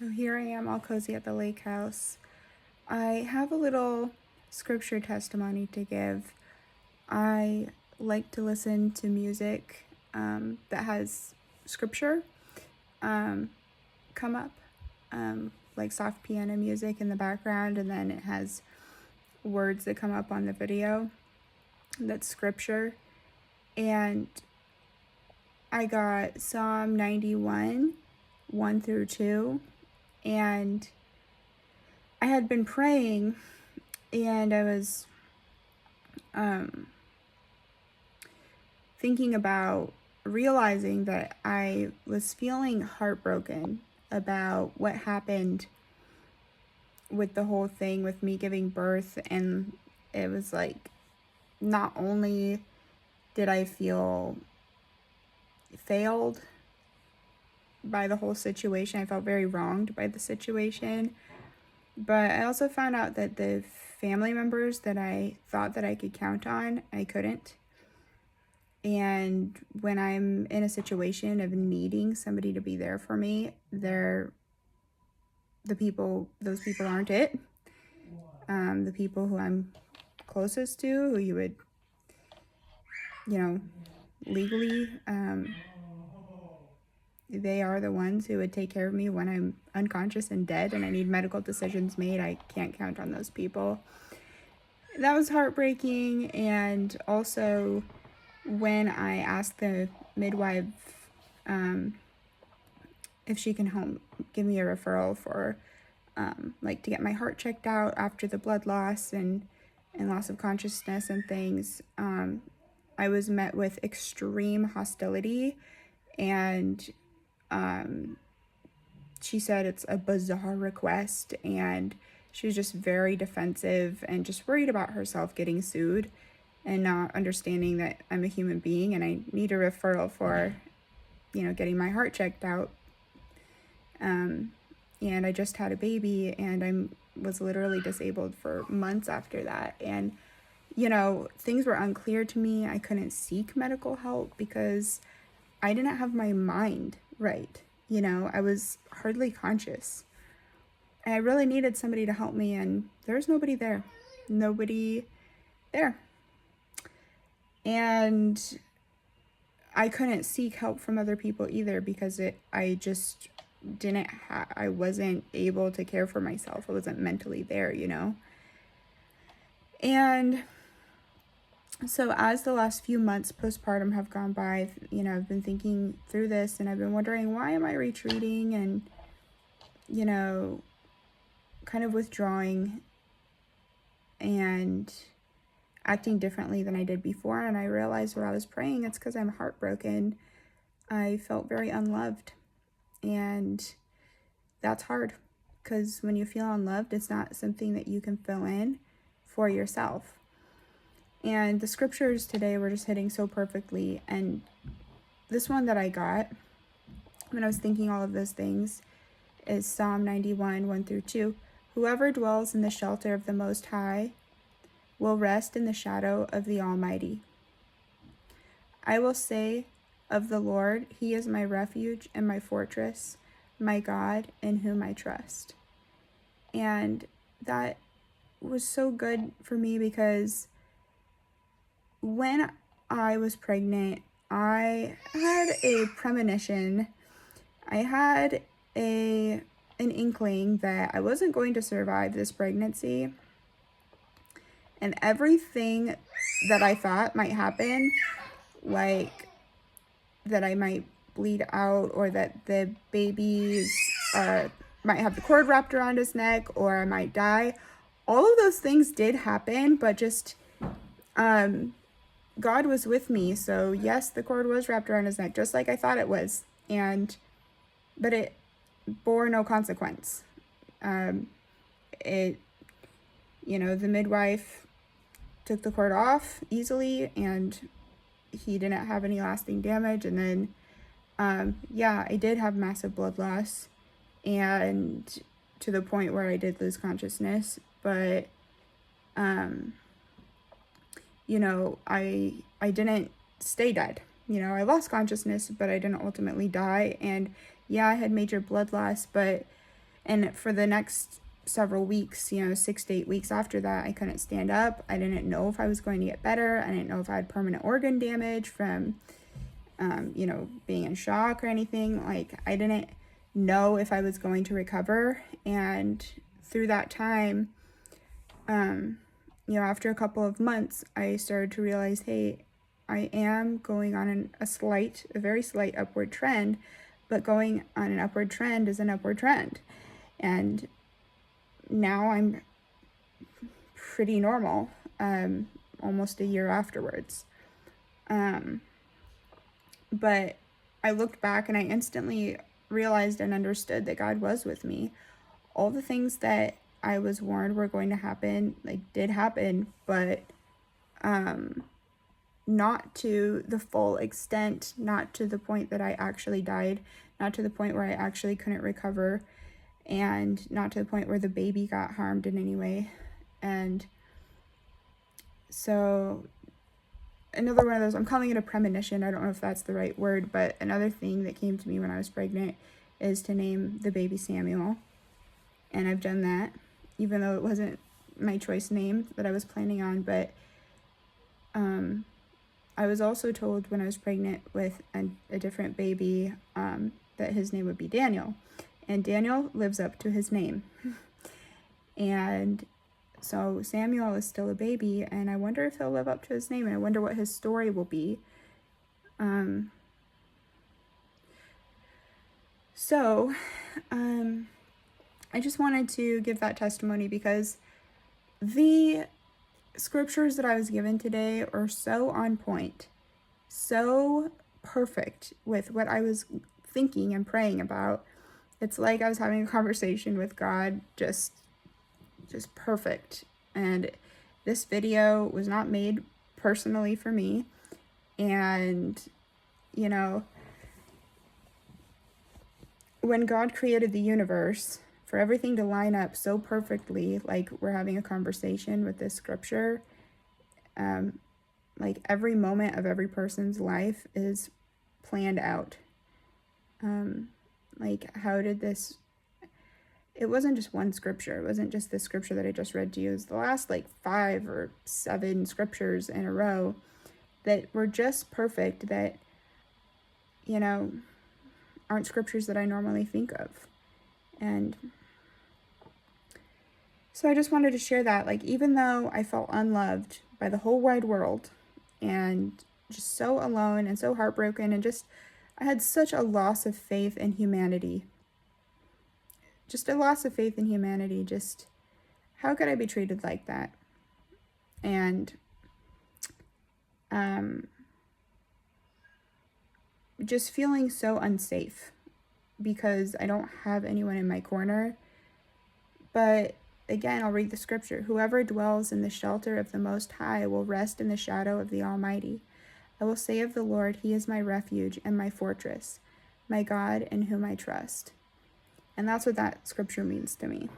So here I am all cozy at the lake house. I have a little scripture testimony to give. I like to listen to music that has scripture come up, like soft piano music in the background, and then it has words that come up on the video that's scripture. And I got Psalm 91, 1 through 2, and I had been praying, and I was thinking about realizing that I was feeling heartbroken about what happened with the whole thing with me giving birth. And it was like, not only did I feel failed by the whole situation, I felt very wronged by the situation, but I also found out that the family members that I thought that I could count on, I couldn't. And when I'm in a situation of needing somebody to be there for me, those people aren't it. The people who I'm closest to, who you would, legally, they are the ones who would take care of me when I'm unconscious and dead and I need medical decisions made. I can't count on those people. That was heartbreaking. And also, when I asked the midwife if she can help give me a referral for to get my heart checked out after the blood loss and loss of consciousness and things, I was met with extreme hostility. And she said it's a bizarre request, and she was just very defensive and just worried about herself getting sued and not understanding that I'm a human being and I need a referral for, getting my heart checked out. And I just had a baby, and I was literally disabled for months after that. And, things were unclear to me. I couldn't seek medical help because I didn't have my mind right. I was hardly conscious. And I really needed somebody to help me, and there's nobody there. Nobody there. And I couldn't seek help from other people either because I just I wasn't able to care for myself. I wasn't mentally there, And so as the last few months postpartum have gone by, I've been thinking through this, and I've been wondering, why am I retreating and, kind of withdrawing and acting differently than I did before. And I realized while I was praying, it's because I'm heartbroken. I felt very unloved, and that's hard because when you feel unloved, it's not something that you can fill in for yourself. And the scriptures today were just hitting so perfectly. And this one that I got when I was thinking all of those things is Psalm 91, 1 through 2. Whoever dwells in the shelter of the Most High will rest in the shadow of the Almighty. I will say of the Lord, He is my refuge and my fortress, my God in whom I trust. And that was so good for me because when I was pregnant, I had a premonition. I had an inkling that I wasn't going to survive this pregnancy. And everything that I thought might happen, like that I might bleed out, or that the babies might have the cord wrapped around his neck, or I might die, all of those things did happen, but just God was with me. So yes, the cord was wrapped around his neck, just like I thought it was, but it bore no consequence. The midwife took the cord off easily, and he didn't have any lasting damage. And then, I did have massive blood loss, and to the point where I did lose consciousness. But, I didn't stay dead. I lost consciousness, but I didn't ultimately die. And yeah, I had major blood loss, but And for the next several weeks, 6 to 8 weeks after that, I couldn't stand up. I didn't know if I was going to get better. I didn't know if I had permanent organ damage from, being in shock or anything. Like, I didn't know if I was going to recover. And through that time, after a couple of months, I started to realize, hey, I am going on a very slight upward trend, but going on an upward trend is an upward trend. And now I'm pretty normal, almost a year afterwards. But I looked back and I instantly realized and understood that God was with me. All the things that I was warned were going to happen, did happen, but not to the full extent, not to the point that I actually died, not to the point where I actually couldn't recover, and not to the point where the baby got harmed in any way. And so another one of those, I'm calling it a premonition, I don't know if that's the right word, but another thing that came to me when I was pregnant is to name the baby Samuel. And I've done that, even though it wasn't my choice name that I was planning on. But I was also told when I was pregnant with a different baby that his name would be Daniel. And Daniel lives up to his name. And so Samuel is still a baby, and I wonder if he'll live up to his name, and I wonder what his story will be. I just wanted to give that testimony because the scriptures that I was given today are so on point, so perfect with what I was thinking and praying about. It's like I was having a conversation with God, just perfect. And this video was not made personally for me. And, when God created the universe, for everything to line up so perfectly, like we're having a conversation with this scripture, like every moment of every person's life is planned out. How did this, it wasn't just one scripture. It wasn't just the scripture that I just read to you. It was the last 5 or 7 scriptures in a row that were just perfect, that, aren't scriptures that I normally think of. And so I just wanted to share that, even though I felt unloved by the whole wide world and just so alone and so heartbroken, and just I had such a loss of faith in humanity. Just a loss of faith in humanity. Just how could I be treated like that? And just feeling so unsafe because I don't have anyone in my corner. But again, I'll read the scripture. Whoever dwells in the shelter of the Most High will rest in the shadow of the Almighty. I will say of the Lord, He is my refuge and my fortress, my God in whom I trust. And that's what that scripture means to me.